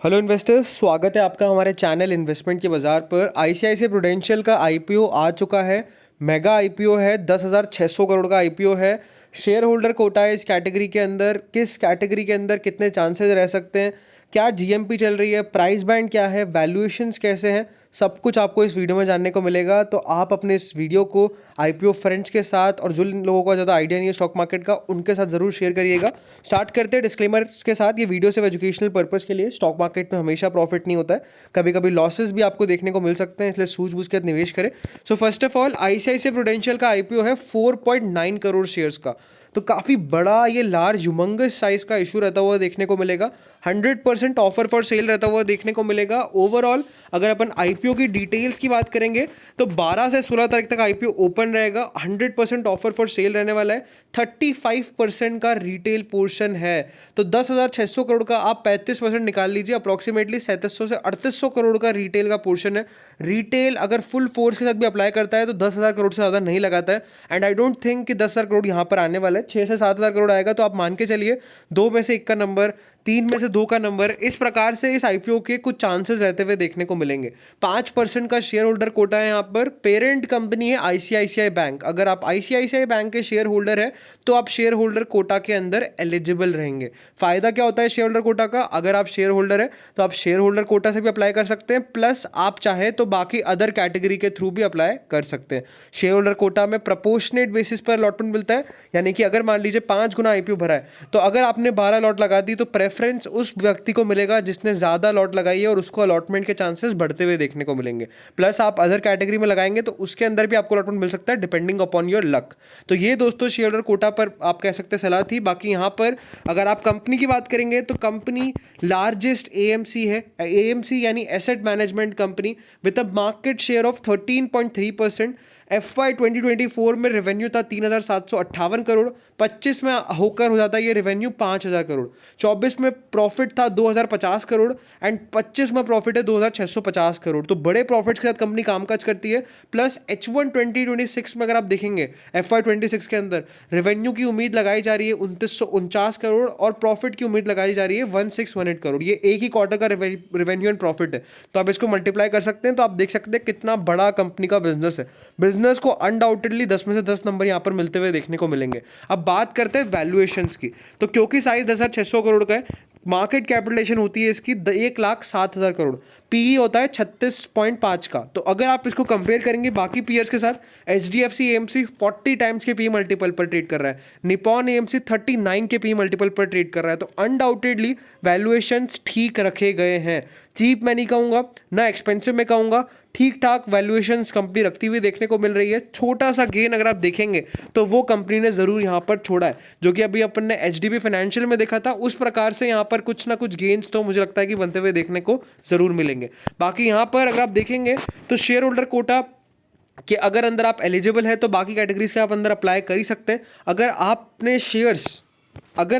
Hello investors, स्वागत है आपका हमारे चैनल इन्वेस्टमेंट के बाज़ार पर। आईसीआईसीआई प्रूडेंशियल का आईपीओ आ चुका है। मेगा आईपीओ है, 10,600 करोड़ का आईपीओ है। शेयर होल्डर कोटा है इस कैटेगरी के अंदर। किस कैटेगरी के अंदर कितने चांसेस रह सकते हैं, क्या जीएमपी चल रही है, प्राइस बैंड क्या है, वैल्यूएशंस कैसे हैं, सब कुछ आपको इस वीडियो में जानने को मिलेगा। तो आप अपने इस वीडियो को आईपीओ फ्रेंड्स के साथ और जिन लोगों को ज़्यादा आइडिया नहीं है स्टॉक मार्केट का, उनके साथ ज़रूर शेयर करिएगा। स्टार्ट करते हैं डिस्क्लेमर्स के साथ। ये वीडियो सिर्फ एजुकेशनल पर्पस के लिए। स्टॉक मार्केट में हमेशा प्रॉफिट नहीं होता है, कभी कभी लॉसेस भी आपको देखने को मिल सकते हैं, इसलिए सूझबूझ के निवेश करें। So first of all, ICICI prudential का आईपीओ है 4.9 करोड़ शेयर्स का। तो काफ़ी बड़ा, ये लार्ज ह्यूमंगस साइज का इशू रहता हुआ देखने को मिलेगा। 100% ऑफर फॉर सेल रहता हुआ देखने को मिलेगा। ओवरऑल अगर अपन आईपीओ की डिटेल्स की बात करेंगे तो 12 से 16 तारीख तक आईपीओ ओपन रहेगा। 100% ऑफर फॉर सेल रहने वाला है। 35% का रिटेल पोर्शन है। तो 10,600 करोड़ का आप 35% निकाल लीजिए, अप्रॉक्सीमेटली 3700 से 3800 करोड़ का रिटेल का पोर्शन है। रिटेल अगर फुल फोर्स के साथ भी अप्लाई करता है तो 10,000 करोड़ से ज़्यादा नहीं लगाता है। एंड आई डोंट थिंक कि 10,000 करोड़ यहाँ पर आने वाला है। 6 से 7,000 करोड़ आएगा तो आप मान के चलिए 2 में से 1 का नंबर, 3 में से 2 का नंबर, इस प्रकार से इस आईपीओ के कुछ चांसेस रहते हुए देखने को मिलेंगे। 5% का शेयर होल्डर कोटा है यहाँ पर। पेरेंट कंपनी है आईसीआईसीआई बैंक। अगर आप आईसीआईसीआई बैंक के शेयर होल्डर है तो आप शेयर होल्डर कोटा के अंदर एलिजिबल रहेंगे। फायदा क्या होता है शेयर होल्डर कोटा का? अगर आप शेयर होल्डर है तो आप शेयर होल्डर कोटा से भी अप्लाई कर सकते हैं, प्लस आप चाहे तो बाकी अदर कैटेगरी के थ्रू भी अप्लाई कर सकते हैं। शेयर होल्डर कोटा में प्रोपोर्शनेट बेसिस पर अलॉटमेंट मिलता है, यानी कि अगर मान लीजिए 5 गुना आईपीओ भरा है तो अगर आपने 12 लॉट लगा दी तो प्रेफरेंस उस व्यक्ति को मिलेगा जिसने ज़्यादा लॉट लगाई है और उसको अलॉटमेंट के चांसेस बढ़ते हुए देखने को मिलेंगे। प्लस आप अदर कैटेगरी में लगाएंगे तो उसके अंदर भी आपको अलॉटमेंट मिल सकता है डिपेंडिंग अपॉन योर लक। तो ये दोस्तों शेयर होल्डर कोटा पर आप कह सकते हैं सलाह थी। बाकी यहाँ पर अगर आप कंपनी की बात करेंगे तो कंपनी लार्जेस्ट एएमसी है। एएमसी यानी asset management company with a market share of 13.3%। FY 2024 में रेवेन्यू था 3,758 करोड़। 25 में होकर हो जाता है ये रेवेन्यू 5,000 करोड़। 24 में प्रॉफिट था 2,050 करोड़ एंड 25 में प्रॉफिट है 2,650 करोड़। तो बड़े प्रॉफिट के साथ कंपनी कामकाज करती है। प्लस H1 2026 में अगर आप देखेंगे FY 26 के अंदर रेवेन्यू की उम्मीद लगाई जा रही है 2,949 करोड़ और प्रॉफिट की उम्मीद लगाई जा रही है 1,618 करोड़। ये एक ही क्वार्टर का रेवेन्यू एंड प्रॉफिट है, तो आप इसको मल्टीप्लाई कर सकते हैं तो आप देख सकते हैं कितना बड़ा कंपनी का बिजनेस है। बिजनेस को अनडाउटेडली 10 में से 10 नंबर यहाँ पर मिलते हुए देखने को मिलेंगे। अब बात करते हैं वैल्यूएशंस की। तो क्योंकि साइज 10,600 करोड़ का है, मार्केट कैपिटलाइजेशन होती है इसकी 1,07,000 करोड़। पीई होता है 36.5 का। तो अगर आप इसको कंपेयर करेंगे बाकी पीयर्स के साथ, एचडीएफसी एएमसी 40 टाइम्स के पी मल्टीपल पर ट्रेड कर रहा है। निपॉन एएमसी 39 के पी मल्टीपल पर ट्रेड कर रहा है। तो अनडाउटेडली वैल्यूएशंस ठीक रखे गए हैं। चीप मैं नहीं कहूँगा, ना एक्सपेंसिव में कहूँगा, ठीक ठाक वैल्यूएशंस कंपनी रखती हुई देखने को मिल रही है। छोटा सा गेन अगर आप देखेंगे तो वो कंपनी ने ज़रूर यहाँ पर छोड़ा है, जो कि अभी अपन ने एचडीबी फाइनेंशियल में देखा था। उस प्रकार से यहाँ पर कुछ ना कुछ गेन्स तो मुझे लगता है कि बनते हुए देखने को ज़रूर मिलेंगे। बाकी यहाँ पर अगर आप देखेंगे तो शेयर होल्डर कोटा कि अगर अंदर आप एलिजिबल है तो बाकी कैटेगरीज के आप अंदर अप्लाई कर ही सकते हैं। अगर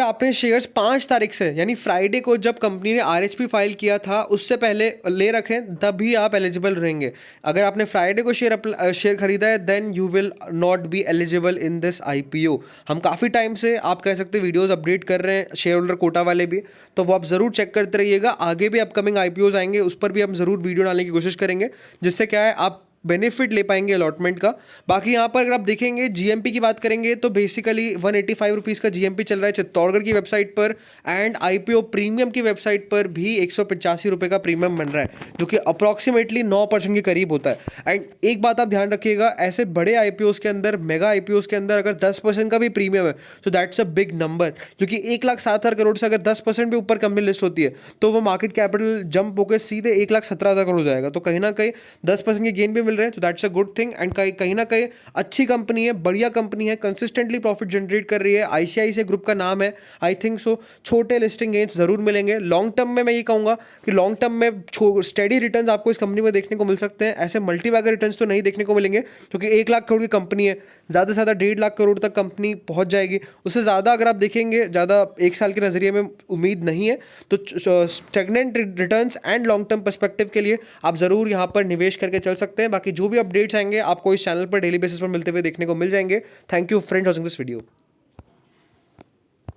आपने शेयर्स 5 तारीख से यानी फ्राइडे को जब कंपनी ने आरएचपी फाइल किया था उससे पहले ले रखें, तभी आप एलिजिबल रहेंगे। अगर आपने फ्राइडे को शेयर खरीदा है then you will not be eligible in this IPO. हम काफ़ी टाइम से आप कह सकते हैं वीडियोस अपडेट कर रहे हैं शेयर होल्डर कोटा वाले भी, तो वो आप ज़रूर चेक करते रहिएगा। आगे भी अपकमिंग आईपीओज आएंगे, उस पर भी हम ज़रूर वीडियो डालने की कोशिश करेंगे, जिससे क्या है आप बेनिफिट ले पाएंगे अलॉटमेंट का। बाकी यहाँ पर अगर आप देखेंगे जीएमपी की बात करेंगे तो बेसिकली 185 रुपीज़ का जीएमपी चल रहा है चित्तौड़गढ़ की वेबसाइट पर। एंड आईपीओ प्रीमियम की वेबसाइट पर भी 185 रुपये का प्रीमियम बन रहा है, जो कि अप्रॉक्सीमेटली 9% के करीब होता है। एंड एक बात आप ध्यान रखिएगा, ऐसे बड़े आईपीओज के अंदर, मेगा आईपीओज के अंदर अगर 10% का भी प्रीमियम है तो दैट्स अ बिग नंबर, क्योंकि 1,07,000 करोड़ से अगर 10% भी ऊपर कंपनी लिस्ट होती है तो वो मार्केट कैपिटल जंप होकर सीधे 1,17,000 करोड़ हो जाएगा। तो कहीं ना कहीं 10% के गेन भी मिल रहे हैं, तो that's a good thing. And कहीं ना कहीं अच्छी कंपनी है, बढ़िया कंपनी है, कंसिस्टेंटली प्रॉफिट जनरेट कर रही है। आईसीआईसीआई ग्रुप का नाम है, आई थिंक सो छोटे लिस्टिंग गेन्स जरूर मिलेंगे। लॉन्ग टर्म में मैं ये कहूँगा कि लॉन्ग टर्म में स्टेडी रिटर्न्स आपको इस कंपनी में देखने को मिल सकते हैं। ऐसे मल्टीबैगर रिटर्न्स तो नहीं देखने को मिलेंगे, क्योंकि 1,00,000 करोड़ की कंपनी है, ज़्यादा से ज़्यादा 1,50,000 करोड़ तक कंपनी पहुँच जाएगी। उससे ज़्यादा अगर आप देखेंगे, ज़्यादा 1 साल के नज़रिए में उम्मीद नहीं है। तो stagnant returns and long term perspective के लिए आप ज़रूर यहाँ पर निवेश करके चल सकते हैं। बाकी जो भी अपडेट्स आएंगे आपको इस चैनल पर डेली बेसिस पर मिलते हुए देखने को मिल जाएंगे। Thank you friends watching this video.